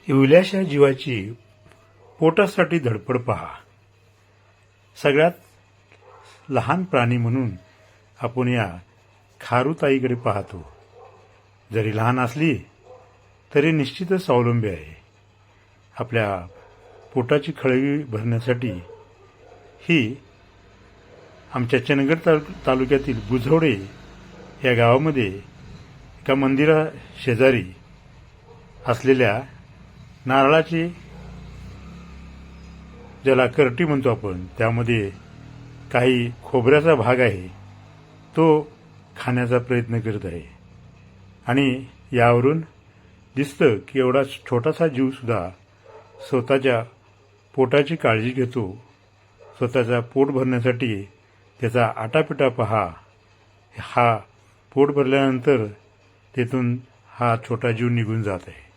इवल्याशा जीवाची पोटासाठी धडपड पहा. सगळ्यात लहान प्राणी म्हणून आपण या खारुताईकडे पाहतो. जरी लहान असली तरी निश्चितच स्वावलंबी आहे. आपल्या पोटाची खळगी भरण्यासाठी ही आमच्या चंदगड तालुक्यातील बुझवडे या गावामध्ये एका मंदिरा शेजारी असलेल्या नारळाची, ज्याला करटी म्हणतो आपण, त्यामध्ये काही खोबऱ्याचा भाग आहे, तो खाण्याचा प्रयत्न करत आहे. आणि यावरून दिसतं की एवढा छोटासा जीवसुद्धा स्वतःच्या पोटाची काळजी घेतो. स्वतःचा पोट भरण्यासाठी त्याचा आटापिटा पहा. हा पोट भरल्यानंतर तेथून हा छोटा जीव निघून जात आहे.